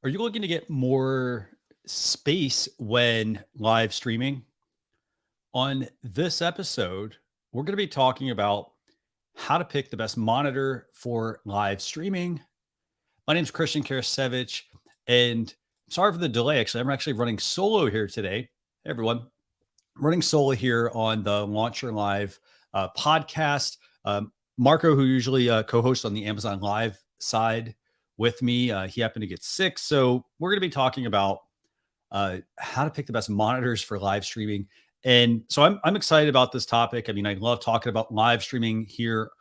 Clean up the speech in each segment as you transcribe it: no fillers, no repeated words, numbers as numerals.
Are you looking to get more space when live streaming? On this episode, we're going to be talking about how to pick the best monitor for live streaming. My name is Christian Karasiewicz, and sorry for the delay. Actually, I'm actually running solo here today. Hey, everyone. I'm running solo here on the Launch Your Live podcast. Marco, who usually co-hosts on the Amazon Live side with me, he happened to get sick. So we're going to be talking about how to pick the best monitors for live streaming. And so I'm excited about this topic. I mean, I love talking about live streaming here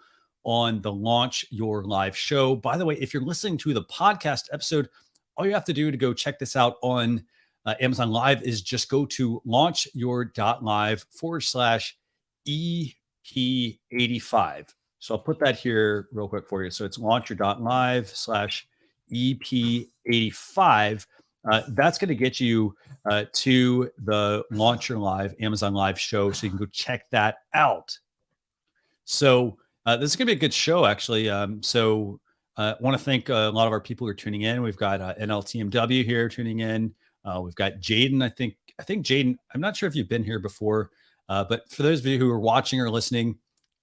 on the Launch Your Live show. By the way, if you're listening to the podcast episode, all you have to do to go check this out on Amazon Live is just go to launchyour.live/EP85. So I'll put that here real quick for you. So it's launchyour.live/EP85. That's going to get you to the Launch Your Live Amazon Live show. So you can go check that out. So this is going to be a good show, actually. I want to thank a lot of our people who are tuning in. We've got NLTMW here tuning in. We've got Jaden. I think Jaden, I'm not sure if you've been here before, but for those of you who are watching or listening,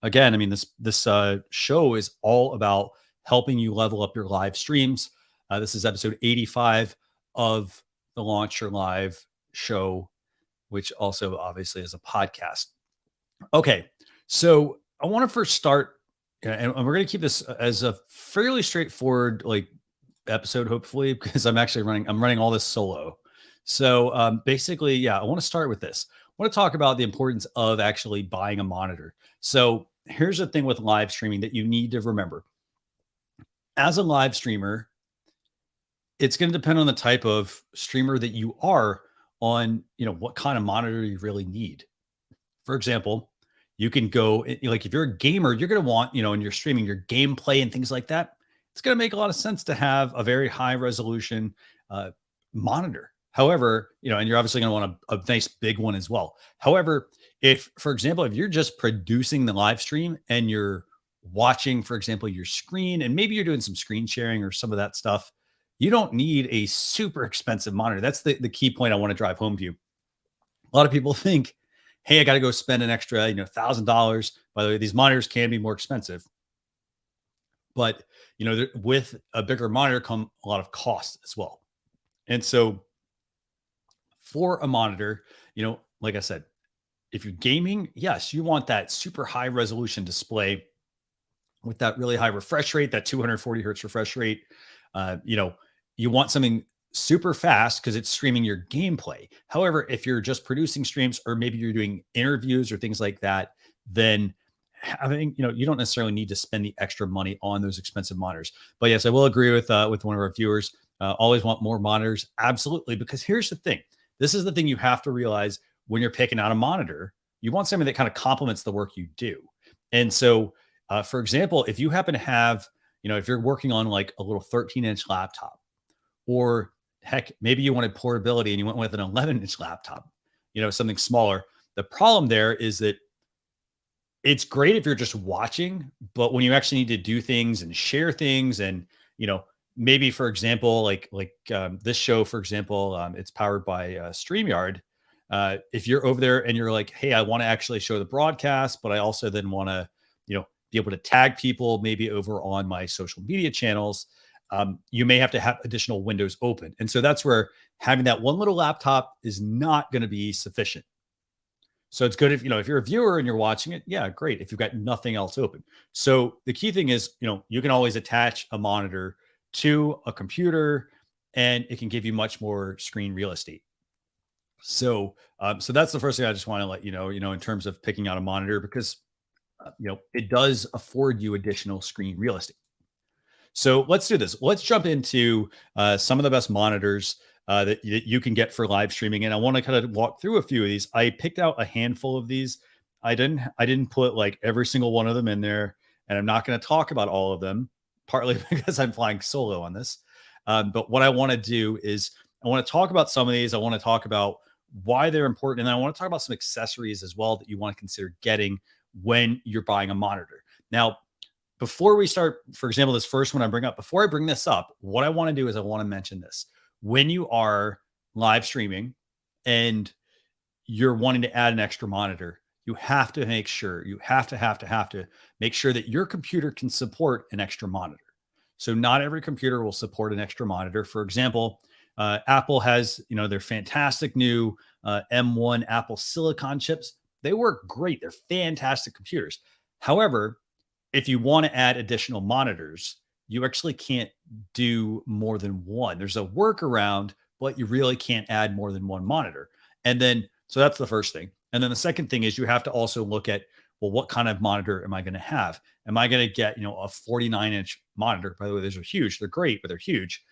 again, I mean, this show is all about helping you level up your live streams. This is episode 85 of the Launch Your Live show, which also obviously is a podcast. Okay, so I want to first start, and we're going to keep this as a fairly straightforward episode, hopefully, because I'm running all this solo. So basically, I want to start with this. I want to talk about the importance of actually buying a monitor. So here's the thing with live streaming that you need to remember. As a live streamer, it's going to depend on the type of streamer that you are on, what kind of monitor you really need. For example, you can go if you're a gamer, you're going to want, and you're streaming your gameplay and things like that. It's going to make a lot of sense to have a very high resolution monitor. However, and you're obviously going to want a nice big one as well. However, for example, if you're just producing the live stream and you're watching, for example, your screen, and maybe you're doing some screen sharing or some of that stuff, you don't need a super expensive monitor. That's the key point I want to drive home to you. A lot of people think, hey, I got to go spend an extra, $1,000. By the way, these monitors can be more expensive, but with a bigger monitor come a lot of costs as well. And so for a monitor, like I said, if you're gaming, yes, you want that super high resolution display with that really high refresh rate, that 240 hertz refresh rate. You want something super fast because it's streaming your gameplay. However, if you're just producing streams or maybe you're doing interviews or things like that, then I think, you don't necessarily need to spend the extra money on those expensive monitors. But yes, I will agree with one of our viewers. Always want more monitors. Absolutely. Because here's the thing. This is the thing you have to realize when you're picking out a monitor. You want something that kind of complements the work you do. And so, for example, if you happen to have, if you're working on like a little 13-inch laptop, or heck, maybe you wanted portability and you went with an 11-inch laptop, something smaller. The problem there is that it's great if you're just watching, but when you actually need to do things and share things and, maybe, for example, this show, for example, it's powered by StreamYard. If you're over there and you're like, hey, I want to actually show the broadcast, but I also then want to, be able to tag people maybe over on my social media channels, you may have to have additional windows open. And so that's where having that one little laptop is not going to be sufficient. So it's good if you're a viewer and you're watching it, yeah, great. If you've got nothing else open. So the key thing is, you can always attach a monitor to a computer and it can give you much more screen real estate. So, so that's the first thing I just want to let you know, in terms of picking out a monitor, because, it does afford you additional screen real estate. So let's do this. Let's jump into some of the best monitors that you can get for live streaming. And I want to kind of walk through a few of these. I picked out a handful of these. I didn't put like every single one of them in there, and I'm not going to talk about all of them, partly because I'm flying solo on this. But what I want to do is I want to talk about some of these. I want to talk about why they're important. And then I want to talk about some accessories as well that you want to consider getting when you're buying a monitor. Now, before we start, for example, this first one I bring up, before I bring this up, what I want to do is I want to mention this. when you are live streaming and you're wanting to add an extra monitor, you have to make sure, you have to make sure that your computer can support an extra monitor. So not every computer will support an extra monitor. For example, Apple has, their fantastic new M1 Apple Silicon chips. They work great. They're fantastic computers. However, if you want to add additional monitors, you actually can't do more than one. There's a workaround, but you really can't add more than one monitor. And then, so that's the first thing. And then the second thing is you have to also look at, well, what kind of monitor am I going to have? Am I going to get, a 49-inch monitor? By the way, those are huge. They're great, but they're huge.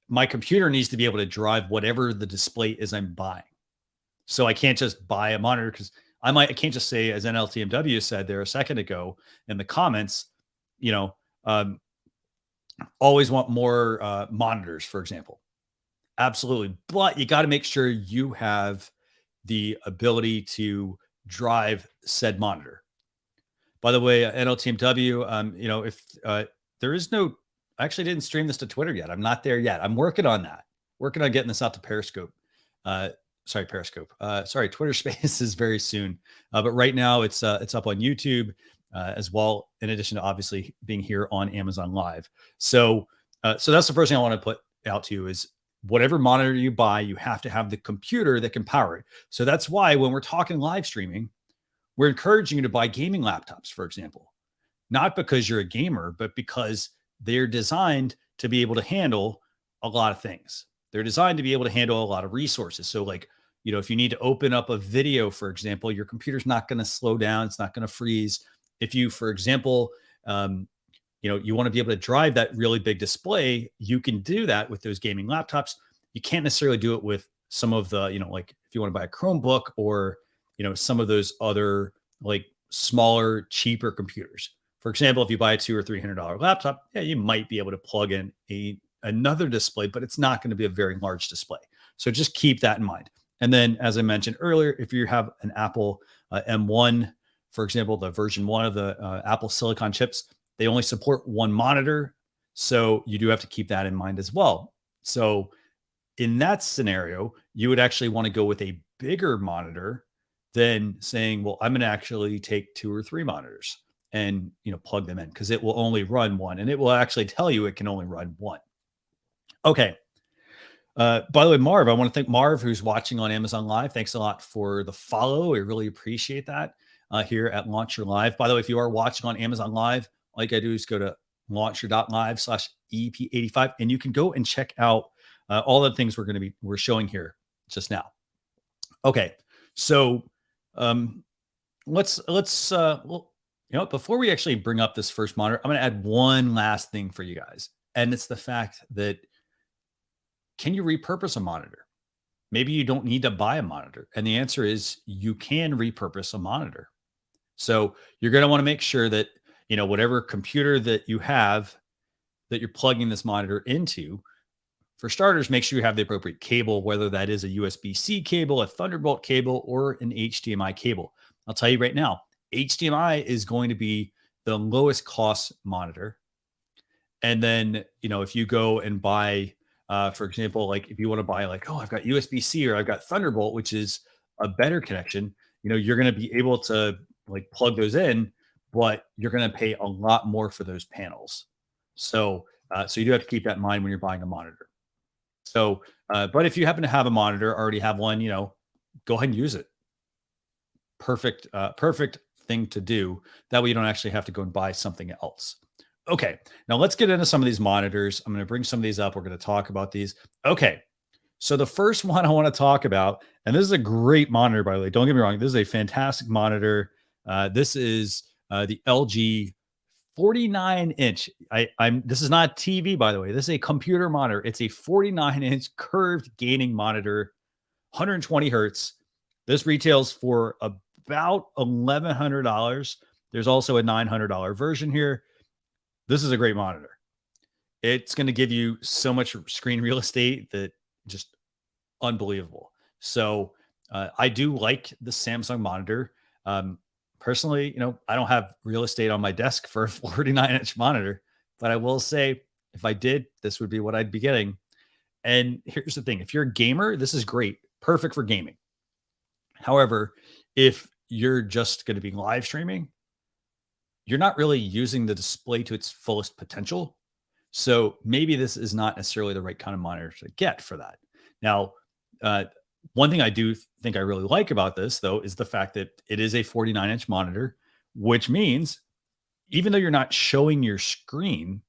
My computer needs to be able to drive whatever the display is I'm buying. So I can't just buy a monitor because I can't just say, as NLTMW said there a second ago in the comments, always want more monitors, for example. Absolutely. But you got to make sure you have the ability to drive said monitor. By the way, NLTMW, if there is no, I actually didn't stream this to Twitter yet. I'm not there yet. I'm working on that. Working on getting this out to Periscope. Periscope. Twitter Spaces very soon. But right now it's up on YouTube as well, in addition to obviously being here on Amazon Live. So that's the first thing I want to put out to you is whatever monitor you buy, you have to have the computer that can power it. So that's why when we're talking live streaming, we're encouraging you to buy gaming laptops, for example, not because you're a gamer, but because they're designed to be able to handle a lot of things. They're designed to be able to handle a lot of resources. So like, if you need to open up a video, for example, your computer's not going to slow down. It's not going to freeze. If you, for example, you want to be able to drive that really big display, you can do that with those gaming laptops. You can't necessarily do it with some of the, like if you want to buy a Chromebook or, some of those other like smaller, cheaper computers. For example, if you buy a $200 or $300 laptop, yeah, you might be able to plug in another display, but it's not going to be a very large display. So just keep that in mind. And then, as I mentioned earlier, if you have an Apple M1, for example, the version 1 of the Apple Silicon chips, they only support one monitor. So you do have to keep that in mind as well. So in that scenario, you would actually want to go with a bigger monitor than saying, well, I'm going to actually take 2 or 3 monitors and, plug them in because it will only run one, and it will actually tell you it can only run one. Okay. By the way, Marv, I want to thank Marv, who's watching on Amazon Live. Thanks a lot for the follow. We really appreciate that here at Launcher Live. By the way, if you are watching on Amazon Live, all you got to do is go to launcher.live/EP85, and you can go and check out all the things we're showing here just now. Okay. So before we actually bring up this first monitor, I'm going to add one last thing for you guys. And it's the fact that, can you repurpose a monitor? Maybe you don't need to buy a monitor. And the answer is you can repurpose a monitor. So you're going to want to make sure that, whatever computer that you have that you're plugging this monitor into, for starters, make sure you have the appropriate cable, whether that is a USB-C cable, a Thunderbolt cable, or an HDMI cable. I'll tell you right now, HDMI is going to be the lowest cost monitor. And then, if you go and buy, for example, like if you want to buy I've got USB-C or I've got Thunderbolt, which is a better connection, you're going to be able to plug those in, but you're going to pay a lot more for those panels. So you do have to keep that in mind when you're buying a monitor. So, but if you happen to have a monitor, already have one, go ahead and use it. Perfect thing to do. That way you don't actually have to go and buy something else. Okay, now let's get into some of these monitors. I'm going to bring some of these up. We're going to talk about these. Okay, so the first one I want to talk about, and this is a great monitor, by the way. Don't get me wrong. This is a fantastic monitor. This is the LG 49-inch. This is not TV, by the way. This is a computer monitor. It's a 49-inch curved gaming monitor, 120 hertz. This retails for about $1,100. There's also a $900 version here. This is a great monitor. It's going to give you so much screen real estate that just unbelievable. So I do like the Samsung monitor. Personally, I don't have real estate on my desk for a 49-inch monitor, but I will say if I did, this would be what I'd be getting. And here's the thing. If you're a gamer, this is great. Perfect for gaming. However, if you're just going to be live streaming, you're not really using the display to its fullest potential. So maybe this is not necessarily the right kind of monitor to get for that. Now, one thing I do think I really like about this, though, is the fact that it is a 49-inch monitor, which means even though you're not showing your screen,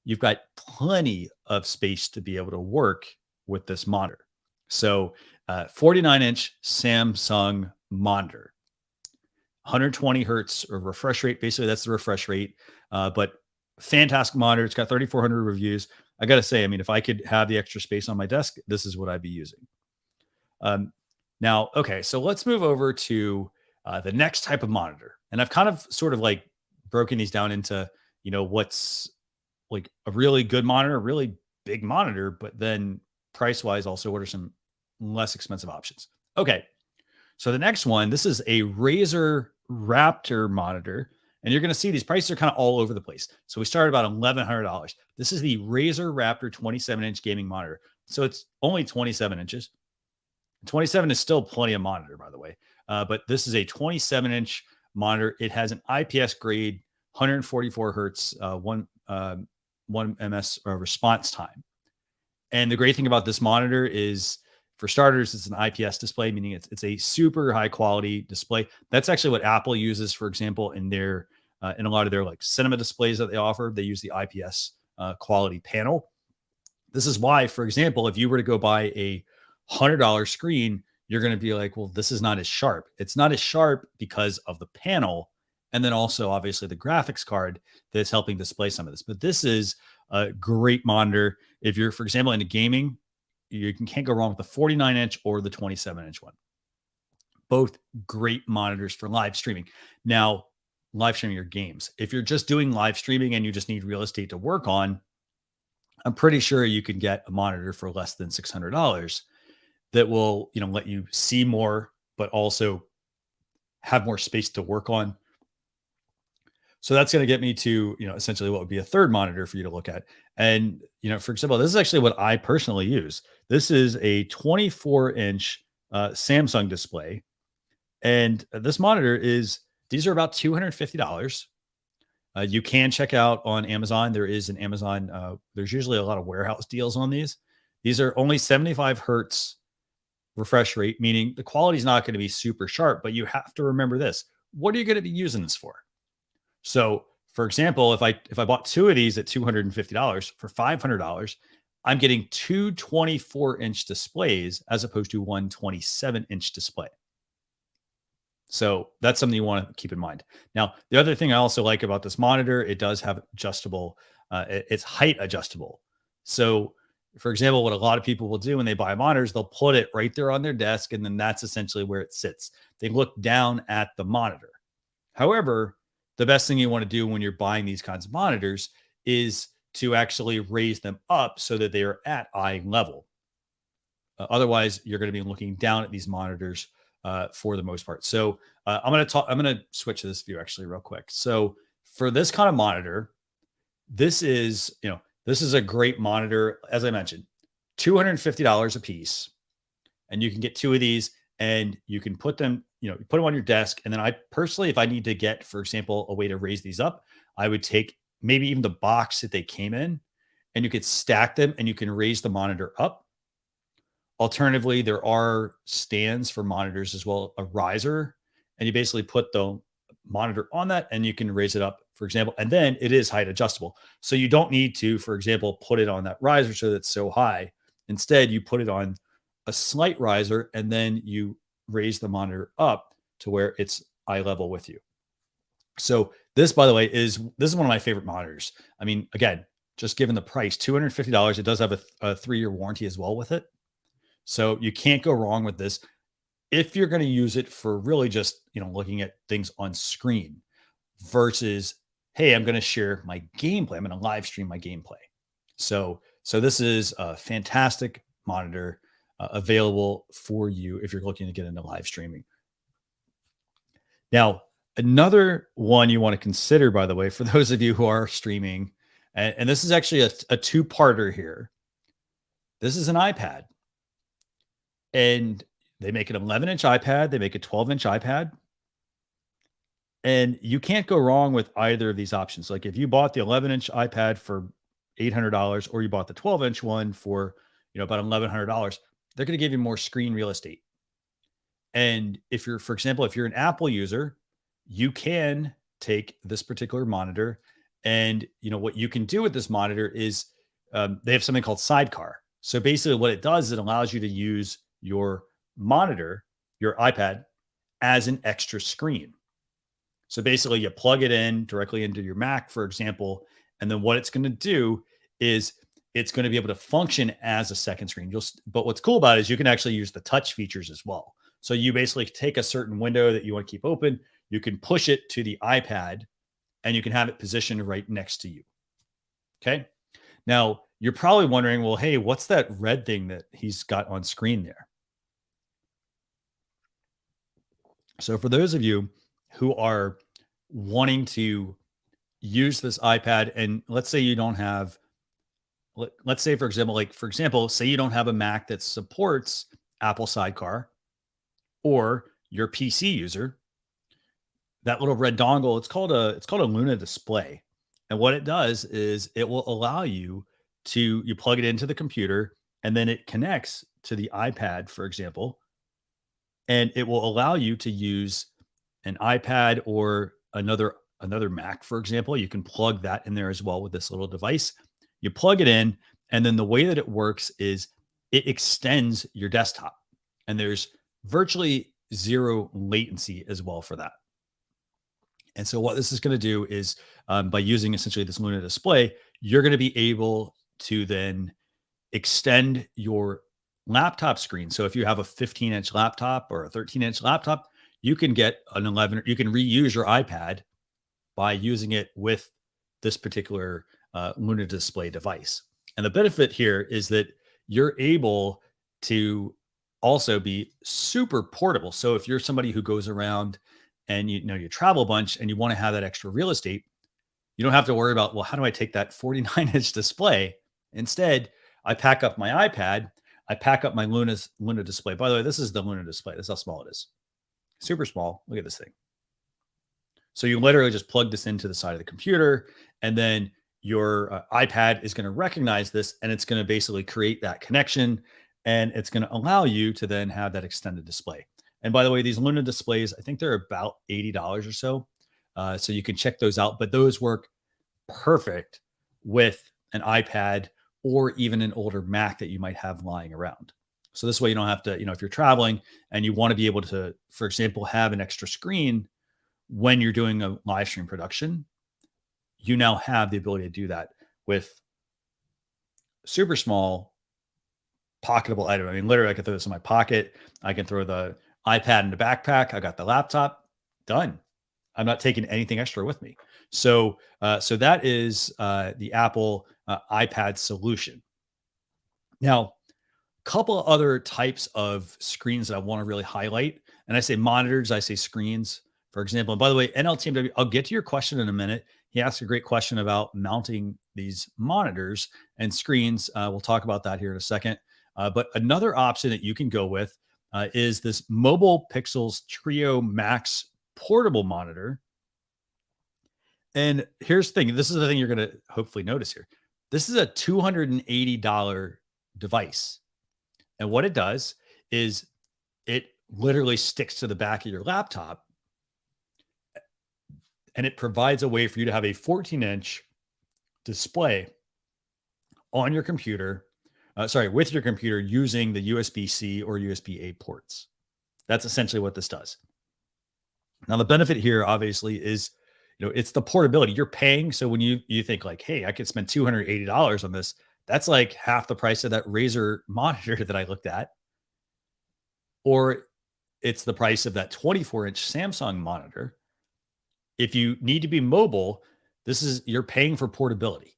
you've got plenty of space to be able to work with this monitor. So 49-inch Samsung monitor, 120 hertz or refresh rate. Basically, that's the refresh rate. But fantastic monitor. It's got 3,400 reviews. I got to say, I mean, if I could have the extra space on my desk, this is what I'd be using. Now, okay, so let's move over to the next type of monitor. And I've kind of sort of like broken these down into, what's like a really good monitor, a really big monitor, but then price-wise also, what are some less expensive options? Okay, so the next one, this is a Razer Raptor monitor. And you're going to see these prices are kind of all over the place. So we started about $1,100. This is the Razer Raptor 27-inch gaming monitor. So it's only 27 inches. 27 is still plenty of monitor, by the way. But this is a 27-inch monitor. It has an IPS grade, 144 hertz, one ms response time. And the great thing about this monitor is, for starters, it's an IPS display, meaning it's a super high quality display. That's actually what Apple uses, for example, in their in a lot of their like cinema displays that they offer. They use the IPS quality panel. This is why, for example, if you were to go buy a $100 screen, you're going to be like, well, this is not as sharp. It's not as sharp because of the panel, and then also obviously the graphics card that's helping display some of this. But this is a great monitor. If you're, for example, into gaming, you can't go wrong with the 49-inch or the 27-inch one. Both great monitors for live streaming. Now, live streaming your games. If you're just doing live streaming and you just need real estate to work on, I'm pretty sure you can get a monitor for less than $600 that will, let you see more, but also have more space to work on. So that's going to get me to, essentially what would be a third monitor for you to look at. And, for example, this is actually what I personally use. This is a 24-inch Samsung display. And this monitor these are about $250. You can check out on Amazon. There is an Amazon, there's usually a lot of warehouse deals on these. These are only 75 hertz refresh rate, meaning the quality is not going to be super sharp, but you have to remember this. What are you going to be using this for? So, for example, if I bought two of these at $250 for $500, I'm getting two 24-inch displays as opposed to one 27-inch display. So that's something you want to keep in mind. Now, the other thing I also like about this monitor, it does have adjustable, it's height adjustable. So, for example, what a lot of people will do when they buy monitors, they'll put it right there on their desk, and then that's essentially where it sits. They look down at the monitor. However, the best thing you want to do when you're buying these kinds of monitors is to actually raise them up so that they are at eye level. Otherwise, you're going to be looking down at these monitors for the most part. So I'm going to switch to this view actually real quick. So for this kind of monitor, this is a great monitor. As I mentioned, $250 a piece, and you can get two of these, and you can put them, put them on your desk. And then I personally, if I need to get, for example, a way to raise these up, I would take maybe even the box that they came in, and you could stack them and you can raise the monitor up. Alternatively, there are stands for monitors as well, a riser, and you basically put the monitor on that and you can raise it up, for example, and then it is height adjustable. So you don't need to, for example, put it on that riser so that's so high. Instead, you put it on a slight riser and then you raise the monitor up to where it's eye level with you. So this, by the way, this is one of my favorite monitors. I mean, again, just given the price, $250, it does have a 3-year warranty as well with it. So you can't go wrong with this if you're going to use it for really just, looking at things on screen versus, hey, I'm going to share my gameplay. I'm going to live stream my gameplay. So this is a fantastic monitor available for you if you're looking to get into live streaming. Now, another one you want to consider, by the way, for those of you who are streaming, and this is actually a two-parter here. This is an iPad, and they make an 11-inch iPad, they make a 12-inch iPad, and you can't go wrong with either of these options. Like if you bought the 11-inch iPad for $800 or you bought the 12-inch one for, about $1,100, they're going to give you more screen real estate. And if you're, for example, if you're an Apple user, you can take this particular monitor, and what you can do with this monitor is they have something called Sidecar. So basically, what it does is it allows you to use your monitor, your iPad, as an extra screen. So basically, you plug it in directly into your Mac, for example, and then what it's going to do is it's going to be able to function as a second screen. But what's cool about it is you can actually use the touch features as well. So you basically take a certain window that you want to keep open, you can push it to the iPad, and you can have it positioned right next to you. Okay. Now, you're probably wondering, well, hey, what's that red thing that he's got on screen there? So for those of you who are wanting to use this iPad, and let's say you don't have, let's say, for example, say you don't have a Mac that supports Apple Sidecar, or your PC user, that little red dongle, it's called a Luna display. And what it does is it will allow you plug it into the computer, and then it connects to the iPad, for example, and it will allow you to use an iPad or another Mac, for example. You can plug that in there as well with this little device. You plug it in, and then the way that it works is it extends your desktop, and there's virtually zero latency as well for that. And so what this is going to do is by using essentially this Luna display, you're going to be able to then extend your laptop screen. So if you have a 15-inch laptop or a 13-inch laptop, you can get an 11, you can reuse your iPad by using it with this particular Luna display device. And the benefit here is that you're able to also be super portable. So if you're somebody who goes around and you travel a bunch and you want to have that extra real estate, you don't have to worry about, well, how do I take that 49-inch display? Instead, I pack up my iPad, I pack up my Luna display. By the way, this is the Luna display. This is how small it is. Super small. Look at this thing. So you literally just plug this into the side of the computer, and then your iPad is going to recognize this, and it's going to basically create that connection, and it's going to allow you to then have that extended display. And by the way, these Luna displays, I think they're about $80 or so. So you can check those out, but those work perfect with an iPad or even an older Mac that you might have lying around. So this way you don't have to, if you're traveling and you want to be able to, for example, have an extra screen when you're doing a live stream production, you now have the ability to do that with super small pocketable item. I mean, literally I can throw this in my pocket. I can throw the iPad in the backpack. I got the laptop, done. I'm not taking anything extra with me. So that is the Apple iPad solution. Now, a couple of other types of screens that I want to really highlight, and I say monitors, I say screens, for example. And by the way, NLTMW, I'll get to your question in a minute. He asked a great question about mounting these monitors and screens. We'll talk about that here in a second. But another option that you can go with is this Mobile Pixels Trio Max portable monitor. And here's the thing. This is the thing you're going to hopefully notice here. This is a $280 device. And what it does is it literally sticks to the back of your laptop, and it provides a way for you to have a 14-inch display on your computer, with your computer using the USB-C or USB-A ports. That's essentially what this does. Now, the benefit here, obviously, is, it's the portability you're paying. So when you think like, hey, I could spend $280 on this, that's like half the price of that Razer monitor that I looked at. Or it's the price of that 24-inch Samsung monitor. If you need to be mobile, you're paying for portability.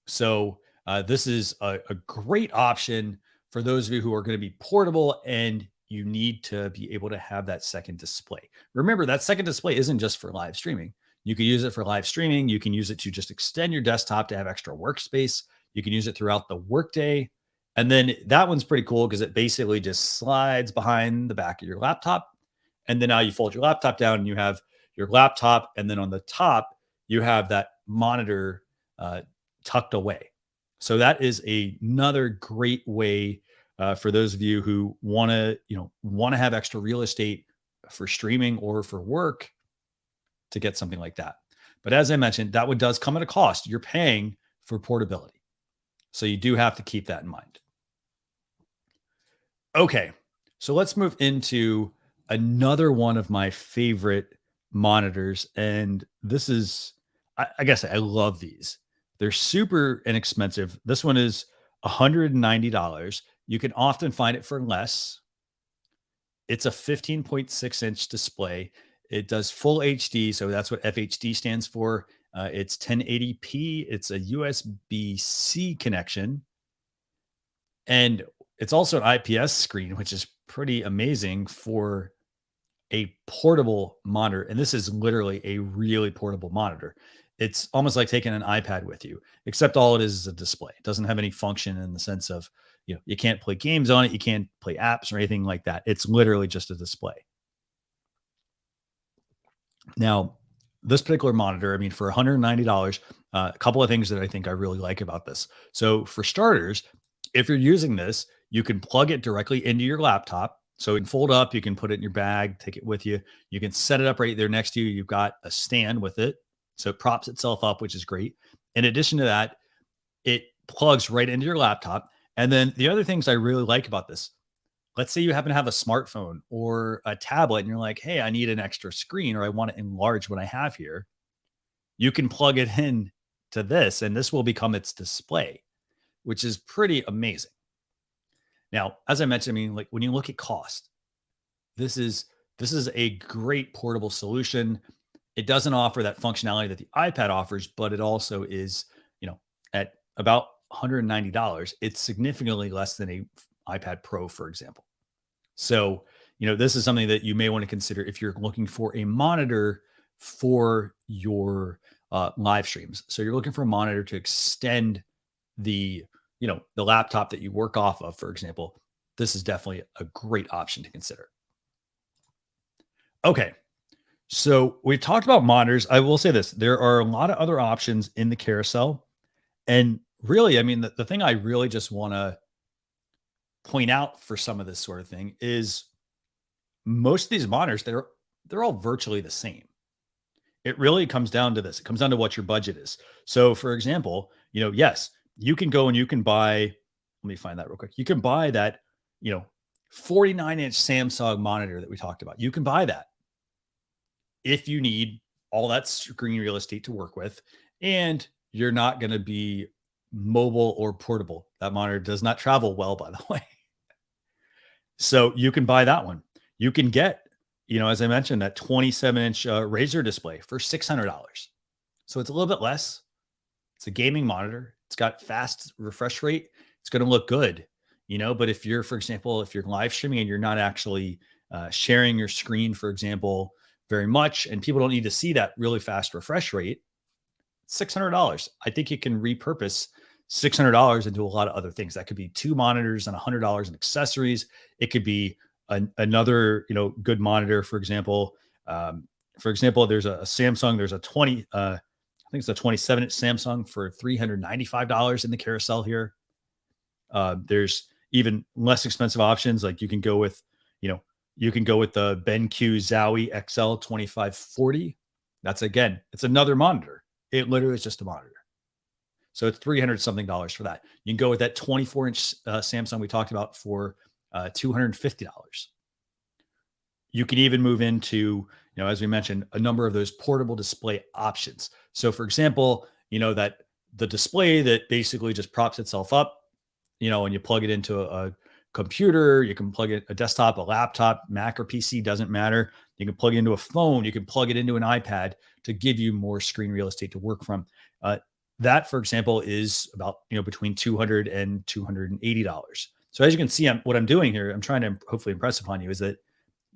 So this is a great option for those of you who are going to be portable and you need to be able to have that second display. Remember, that second display isn't just for live streaming. You can use it for live streaming. You can use it to just extend your desktop to have extra workspace. You can use it throughout the workday. And then that one's pretty cool because it basically just slides behind the back of your laptop. And then now you fold your laptop down and you have your laptop. And then on the top, you have that monitor tucked away. So that is another great way for those of you who want to have extra real estate for streaming or for work to get something like that. But as I mentioned, that one does come at a cost. You're paying for portability. So you do have to keep that in mind. Okay, so let's move into another one of my favorite monitors. And this is, I guess I love these. They're super inexpensive. This one is $190. You can often find it for less. It's a 15.6-inch display. It does full HD. So that's what FHD stands for. It's 1080p. It's a USB-C connection. And it's also an IPS screen, which is pretty amazing for a portable monitor. And this is literally a really portable monitor. It's almost like taking an iPad with you, except all it is a display. It doesn't have any function in the sense of, you can't play games on it. You can't play apps or anything like that. It's literally just a display. Now, this particular monitor, I mean, for $190, a couple of things that I think I really like about this. So for starters, if you're using this, you can plug it directly into your laptop. So it can fold up, you can put it in your bag, take it with you. You can set it up right there next to you. You've got a stand with it. So it props itself up, which is great. In addition to that, it plugs right into your laptop. And then the other things I really like about this, let's say you happen to have a smartphone or a tablet and you're like, hey, I need an extra screen or I want to enlarge what I have here. You can plug it in to this and this will become its display, which is pretty amazing. Now, as I mentioned, I mean, like when you look at cost, this is a great portable solution. It doesn't offer that functionality that the iPad offers, but it also is, at about $190. It's significantly less than a iPad Pro, for example. So, this is something that you may want to consider if you're looking for a monitor for your live streams. So you're looking for a monitor to extend the laptop that you work off of, for example. This is definitely a great option to consider. Okay. So we've talked about monitors. I will say this, there are a lot of other options in the carousel. And really, I mean, the thing I really just want to point out for some of this sort of thing is most of these monitors, they're all virtually the same. It really comes down to this. It comes down to what your budget is. So for example, yes, you can go and you can buy, let me find that real quick. You can buy that, 49-inch Samsung monitor that we talked about. You can buy that if you need all that screen real estate to work with, and you're not going to be mobile or portable. That monitor does not travel well, by the way. So you can buy that one. You can get, as I mentioned, that 27-inch Razer display for $600. So it's a little bit less. It's a gaming monitor. It's got fast refresh rate. It's going to look good, but if you're, for example, if you're live streaming and you're not actually sharing your screen, for example, very much, and people don't need to see that really fast refresh rate, $600. I think you can repurpose $600 into a lot of other things. That could be 2 monitors and $100 in accessories. It could be another, good monitor. For example, there's a Samsung. There's a 20. I think it's a 27-inch Samsung for $395 in the carousel here. There's even less expensive options. Like you can go with the BenQ Zowie XL 2540. That's it's another monitor. It literally is just a monitor. So it's $300 something for that. You can go with that 24-inch Samsung we talked about for $250. You can even move into, as we mentioned, a number of those portable display options. So for example, that the display that basically just props itself up, and you plug it into a computer, you can plug it a desktop, a laptop, Mac or PC, doesn't matter. You can plug it into a phone, you can plug it into an iPad to give you more screen real estate to work from. That, for example, is about, between $200 and $280. So as you can see, what I'm doing here, I'm trying to hopefully impress upon you is that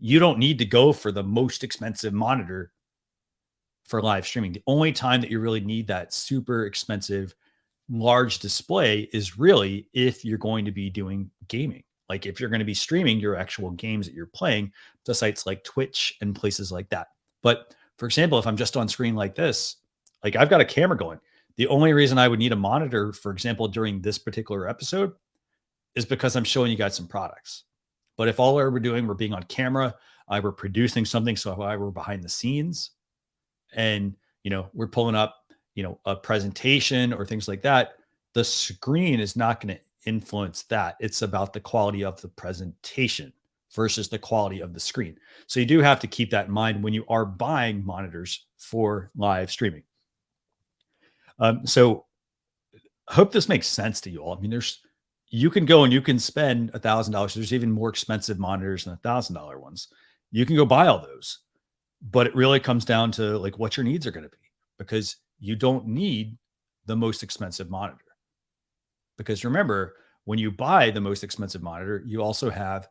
you don't need to go for the most expensive monitor for live streaming. The only time that you really need that super expensive large display is really if you're going to be doing gaming. Like if you're going to be streaming your actual games that you're playing to sites like Twitch and places like that. But for example, if I'm just on screen like this, like I've got a camera going. The only reason I would need a monitor, for example, during this particular episode is because I'm showing you guys some products. But if all we're doing, we're being on camera, we're producing something. So if I were behind the scenes and, we're pulling up, a presentation or things like that, the screen is not going to influence that. It's about the quality of the presentation versus the quality of the screen. So you do have to keep that in mind when you are buying monitors for live streaming. So I hope this makes sense to you all. I mean, you can go and you can spend $1,000. There's even more expensive monitors than $1,000 ones. You can go buy all those, but it really comes down to like what your needs are going to be, because you don't need the most expensive monitor. Because remember, when you buy the most expensive monitor, you also have,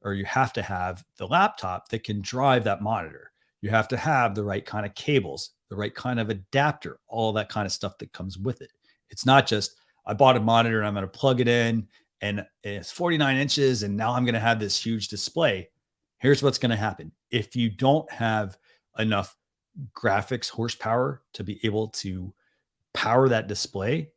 or you have to have the laptop that can drive that monitor. You have to have the right kind of cables, the right kind of adapter, all that kind of stuff that comes with it. It's not just, I bought a monitor and I'm going to plug it in and it's 49 inches and now I'm going to have this huge display. Here's what's going to happen. If you don't have enough graphics horsepower to be able to power that display,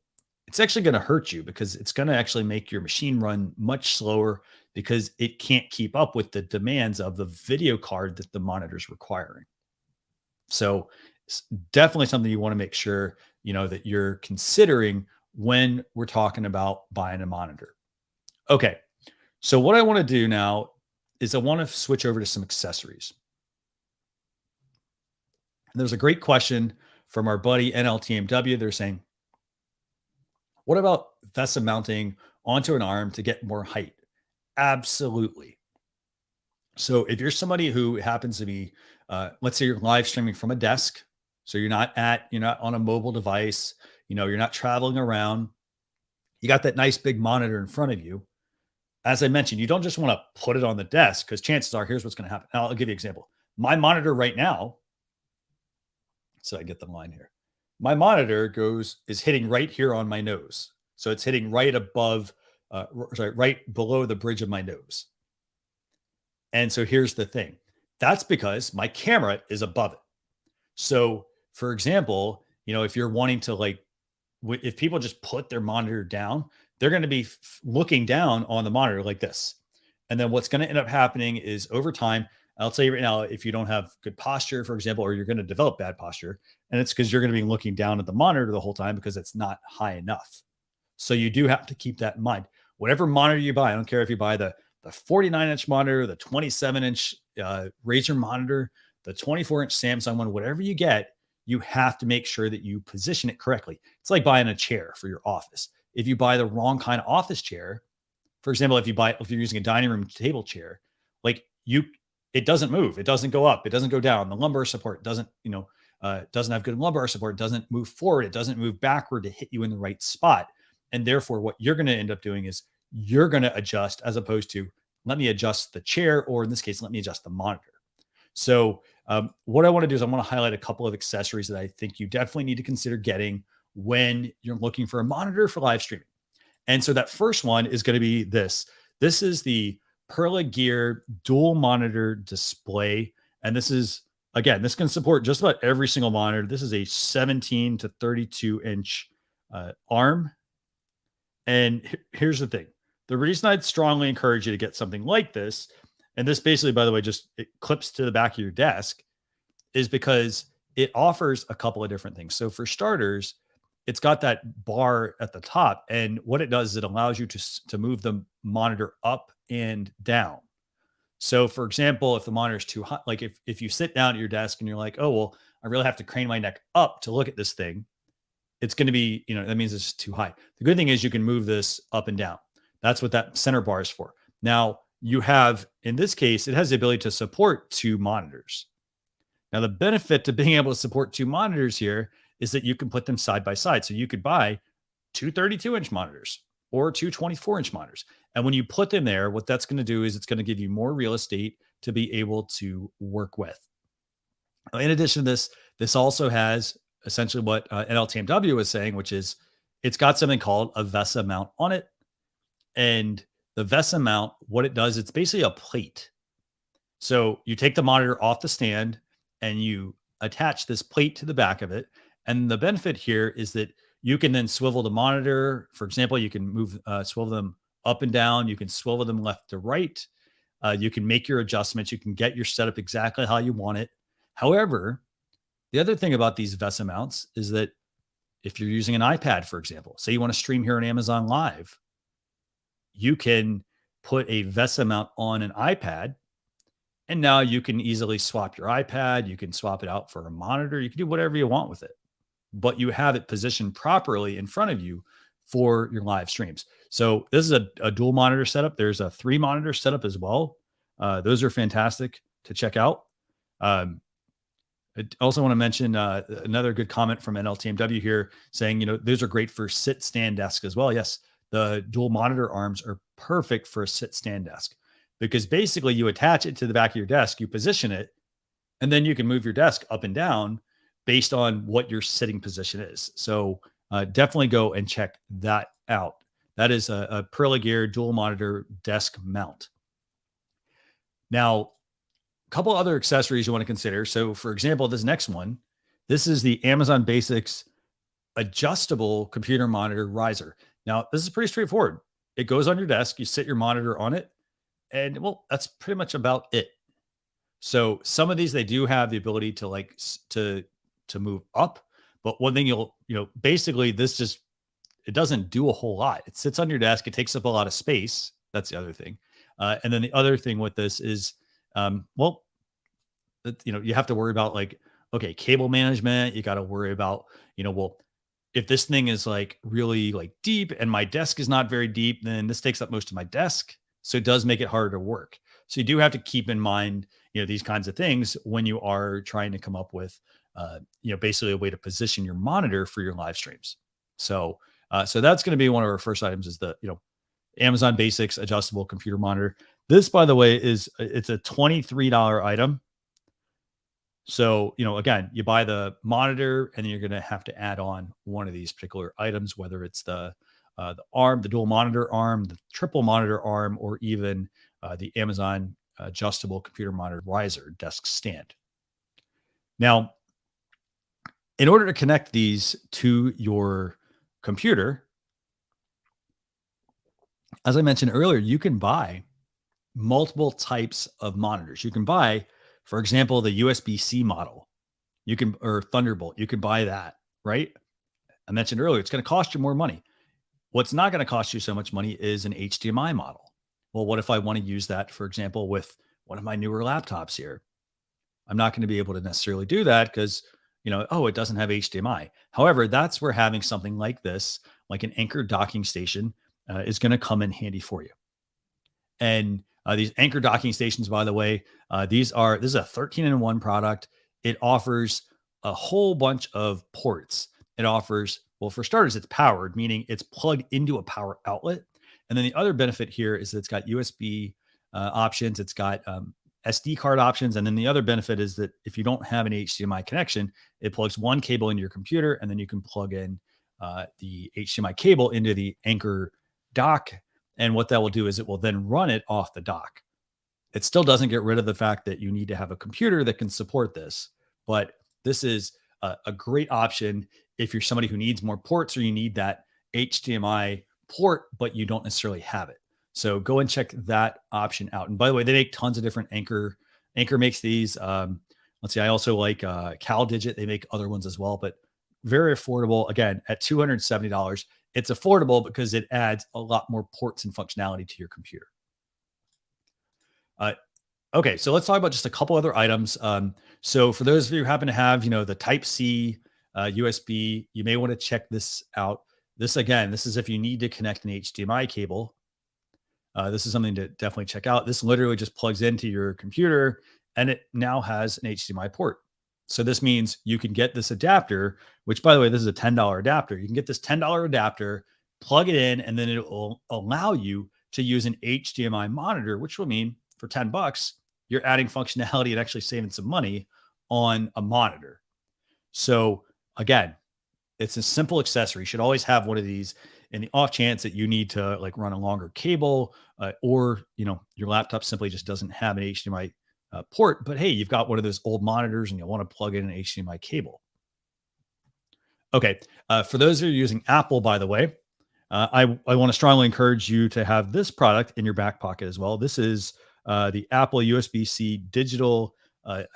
it's actually going to hurt you, because it's going to actually make your machine run much slower because it can't keep up with the demands of the video card that the monitor is requiring. So it's definitely something you want to make sure, that you're considering when we're talking about buying a monitor. Okay. So what I want to do now is I want to switch over to some accessories. And there's a great question from our buddy NLTMW. They're saying, what about Vesa mounting onto an arm to get more height? Absolutely. So if you're somebody who happens to be, let's say you're live streaming from a desk, so you're not on a mobile device, you're not traveling around, you got that nice big monitor in front of you. As I mentioned, you don't just want to put it on the desk, because chances are, here's what's going to happen. Now, I'll give you an example. My monitor right now, so I get the line here. My monitor is hitting right here on my nose. So it's hitting right above, right below the bridge of my nose. And so here's the thing. That's because my camera is above it. So for example, if you're wanting to if people just put their monitor down, they're going to be looking down on the monitor like this. And then what's going to end up happening is over time, I'll tell you right now, if you don't have good posture, for example, or you're going to develop bad posture, and it's because you're going to be looking down at the monitor the whole time because it's not high enough. So you do have to keep that in mind. Whatever monitor you buy, I don't care if you buy the 49-inch monitor, the 27-inch Razer monitor, the 24-inch Samsung one, whatever you get, you have to make sure that you position it correctly. It's like buying a chair for your office. If you buy the wrong kind of office chair, for example, if you're using a dining room table chair, it doesn't move. It doesn't go up. It doesn't go down. The lumbar support doesn't have good lumbar support. It doesn't move forward. It doesn't move backward to hit you in the right spot. And therefore, what you're going to end up doing is you're going to adjust, as opposed to, let me adjust the chair, or in this case, let me adjust the monitor. So what I want to do is I want to highlight a couple of accessories that I think you definitely need to consider getting when you're looking for a monitor for live streaming. And so that first one is going to be this. This is the Perla Gear dual monitor display. And this is, again, this can support just about every single monitor. This is a 17 to 32 inch arm. And here's the thing. The reason I'd strongly encourage you to get something like this, and this basically, by the way, it clips to the back of your desk, is because it offers a couple of different things. So for starters, it's got that bar at the top. And what it does is it allows you to move the monitor up and down. So for example, if the monitor is too high, like if you sit down at your desk and you're like, oh, well, I really have to crane my neck up to look at this thing, it's going to be, that means it's too high. The good thing is you can move this up and down. That's what that center bar is for. Now you have, in this case, it has the ability to support two monitors. Now the benefit to being able to support two monitors here is that you can put them side by side. So you could buy two 32-inch monitors or two 24-inch monitors. And when you put them there, what that's going to do is it's going to give you more real estate to be able to work with. In addition to this, this also has essentially what NLTMW was saying, which is it's got something called a Vesa mount on it. And the Vesa mount, what it does, it's basically a plate. So you take the monitor off the stand and you attach this plate to the back of it. And the benefit here is that you can then swivel the monitor. For example, you can move, swivel them up and down. You can swivel them left to right. You can make your adjustments. You can get your setup exactly how you want it. However, the other thing about these Vesa mounts is that if you're using an iPad, for example, say you want to stream here on Amazon Live, you can put a Vesa mount on an iPad, and now you can easily swap your iPad. You can swap it out for a monitor. You can do whatever you want with it, but you have it positioned properly in front of you for your live streams. So this is a dual monitor setup. There's a 3 monitor setup as well. Those are fantastic to check out. I also want to mention another good comment from NLTMW here saying, those are great for sit stand desk as well. Yes, the dual monitor arms are perfect for a sit stand desk because basically you attach it to the back of your desk, you position it, and then you can move your desk up and down based on what your sitting position is. So definitely go and check that out. That is a Perla Gear dual monitor desk mount. Now, a couple other accessories you want to consider. So for example, this next one, this is the Amazon Basics adjustable computer monitor riser. Now, this is pretty straightforward. It goes on your desk, you sit your monitor on it, and well, that's pretty much about it. So some of these, they do have the ability to to move up, but one thing basically it doesn't do a whole lot. It sits on your desk. It takes up a lot of space. That's the other thing. And then the other thing with this is, you have to worry about cable management. You got to worry about, if this thing is really deep and my desk is not very deep, then this takes up most of my desk. So it does make it harder to work. So you do have to keep in mind, these kinds of things when you are trying to come up with, basically a way to position your monitor for your live streams. So that's going to be one of our first items is the, Amazon Basics adjustable computer monitor. This, by the way, it's a $23 item. So, again, you buy the monitor and then you're going to have to add on one of these particular items, whether it's the arm, the dual monitor arm, the triple monitor arm, or even the Amazon adjustable computer monitor riser desk stand. Now, in order to connect these to your computer, as I mentioned earlier, you can buy multiple types of monitors. You can buy, for example, the USB-C model. Or Thunderbolt. You can buy that, right? I mentioned earlier, it's going to cost you more money. What's not going to cost you so much money is an HDMI model. Well, what if I want to use that, for example, with one of my newer laptops here? I'm not going to be able to necessarily do that because, it doesn't have HDMI. However, that's where having something like this, like an Anker docking station, is going to come in handy for you. And these Anker docking stations, by the way, this is a 13-in-1 product. It offers a whole bunch of ports. It offers, well, for starters, it's powered, meaning it's plugged into a power outlet. And then the other benefit here is that it's got USB options. It's got SD card options. And then the other benefit is that if you don't have an HDMI connection, it plugs one cable into your computer, and then you can plug in the HDMI cable into the Anker dock. And what that will do is it will then run it off the dock. It still doesn't get rid of the fact that you need to have a computer that can support this, but this is a great option if you're somebody who needs more ports or you need that HDMI port, but you don't necessarily have it. So go and check that option out. And by the way, they make tons of different Anker makes these. Let's see, I also like CalDigit. They make other ones as well, but very affordable. Again, at $270. It's affordable because it adds a lot more ports and functionality to your computer. Okay, so let's talk about just a couple other items. So for those of you who happen to have, the Type-C USB, you may want to check this out. This is if you need to connect an HDMI cable. This is something to definitely check out. This literally just plugs into your computer and it now has an HDMI port. So this means you can get this adapter, which, by the way, this is a $10 adapter. You can get this $10 adapter, plug it in, and then it will allow you to use an HDMI monitor, which will mean for $10, you're adding functionality and actually saving some money on a monitor. So again, It's a simple accessory. You should always have one of these in the off chance that you need to like run a longer cable, or your laptop simply just doesn't have an HDMI port. But hey, you've got one of those old monitors and you want to plug in an HDMI cable. Okay, for those who are using Apple, by the way, I want to strongly encourage you to have this product in your back pocket as well. This is the Apple USB-C digital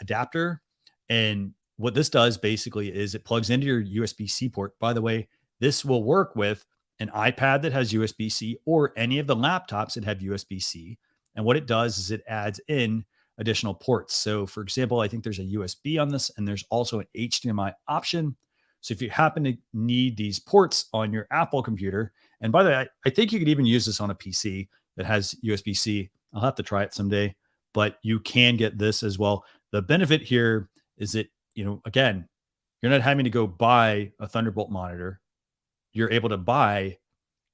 adapter, and what this does basically is it plugs into your USB-C port. By the way, this will work with an iPad that has USB-C or any of the laptops that have USB-C. And what it does is it adds in additional ports. So, for example, I think there's a USB on this, and there's also an HDMI option. So, if you happen to need these ports on your Apple computer, and by the way, I think you could even use this on a PC that has USB-C. I'll have to try it someday, but you can get this as well. The benefit here is that, again, you're not having to go buy a Thunderbolt monitor. You're able to buy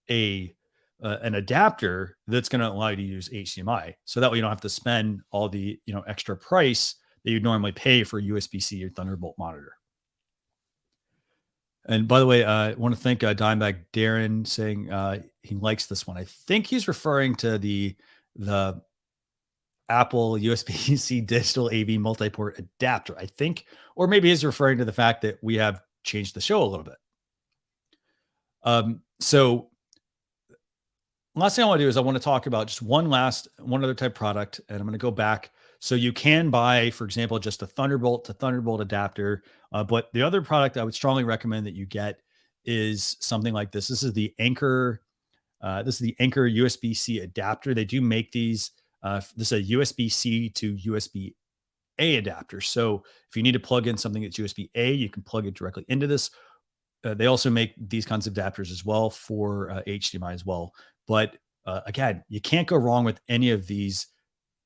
a an adapter that's going to allow you to use HDMI. So that way you don't have to spend all the, extra price that you'd normally pay for a USB-C or Thunderbolt monitor. And by the way, I want to thank Dimebag Darren saying he likes this one. I think he's referring to the Apple USB-C digital AV multi-port adapter, I think, or maybe he's referring to the fact that we have changed the show a little bit. So last thing I want to do is I want to talk about just one other type product, and I'm going to go back. So you can buy, for example, just a Thunderbolt to Thunderbolt adapter. But the other product I would strongly recommend that you get is something like this. This is the Anker. This is the Anker USB-C adapter. They do make these. This is a USB-C to USB-A adapter. So if you need to plug in something that's USB-A, you can plug it directly into this. They also make these kinds of adapters as well for HDMI as well. But again, you can't go wrong with any of these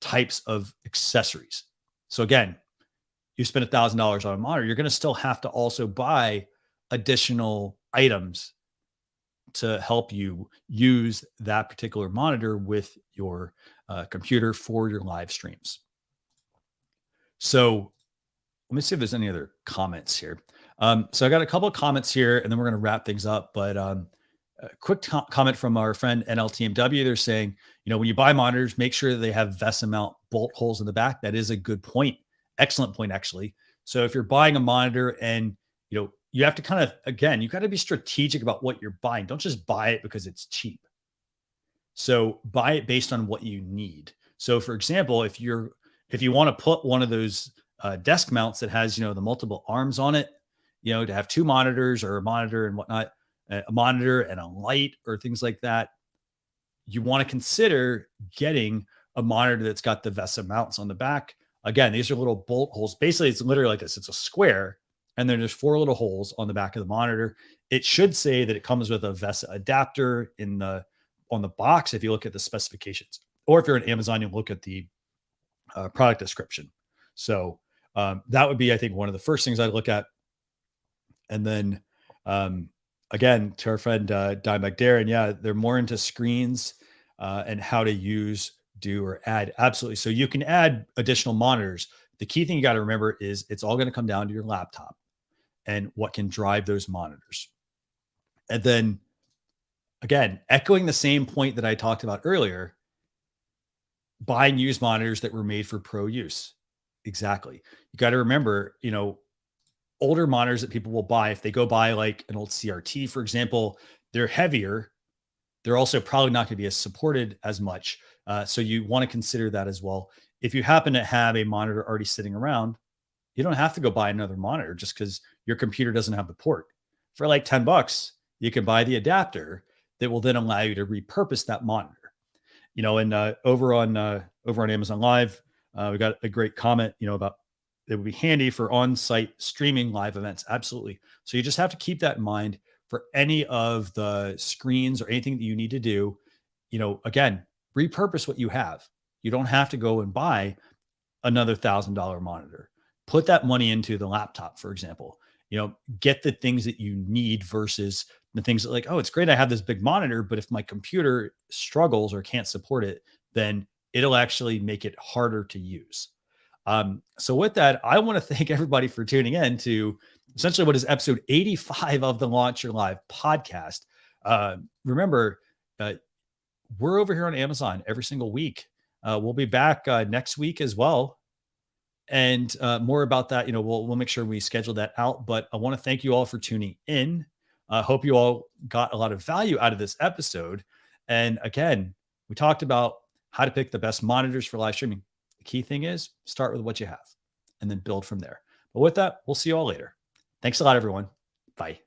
types of accessories. So again, you spend $1,000 on a monitor, you're going to still have to also buy additional items to help you use that particular monitor with your computer for your live streams. So let me see if there's any other comments here. So I got a couple of comments here, and then we're going to wrap things up. But a quick comment from our friend NLTMW. They're saying, when you buy monitors, make sure that they have Vesa Mount bolt holes in the back. That is a good point. Excellent point, actually. So if you're buying a monitor and, you have to kind of, again, you got to be strategic about what you're buying. Don't just buy it because it's cheap. So buy it based on what you need. So for example, if you want to put one of those desk mounts that has, the multiple arms on it, to have two monitors or a monitor and whatnot, a monitor and a light or things like that, you want to consider getting a monitor that's got the Vesa mounts on the back. Again, these are little bolt holes. Basically, it's literally like this. It's a square, and then there's 4 little holes on the back of the monitor. It should say that it comes with a Vesa adapter on the box if you look at the specifications. Or if you're on Amazon, you look at the product description. So that would be, I think, one of the first things I'd look at. And then, again, to our friend Dimebag Darren, yeah, they're more into screens and how to use, do, or add. Absolutely. So you can add additional monitors. The key thing you got to remember is it's all going to come down to your laptop and what can drive those monitors. And then, again, echoing the same point that I talked about earlier, buying used monitors that were made for pro use. Exactly. You got to remember, older monitors that people will buy, if they go buy like an old CRT, for example, they're heavier. They're also probably not going to be as supported as much. So you want to consider that as well. If you happen to have a monitor already sitting around, you don't have to go buy another monitor just because your computer doesn't have the port. For like $10, you can buy the adapter that will then allow you to repurpose that monitor. And over on Amazon Live, we got a great comment, about it would be handy for on-site streaming live events. Absolutely. So you just have to keep that in mind for any of the screens or anything that you need to do. Again, repurpose what you have. You don't have to go and buy another $1,000 monitor. Put that money into the laptop, for example. Get the things that you need versus the things that like, oh, it's great I have this big monitor, but if my computer struggles or can't support it, then it'll actually make it harder to use. So with that, I want to thank everybody for tuning in to essentially what is episode 85 of the Launch Your Live podcast. Remember, we're over here on Amazon every single week. We'll be back next week as well. And more about that, we'll make sure we schedule that out. But I want to thank you all for tuning in. I hope you all got a lot of value out of this episode. And again, we talked about how to pick the best monitors for live streaming. The key thing is start with what you have and then build from there. But with that, we'll see you all later. Thanks a lot, everyone. Bye.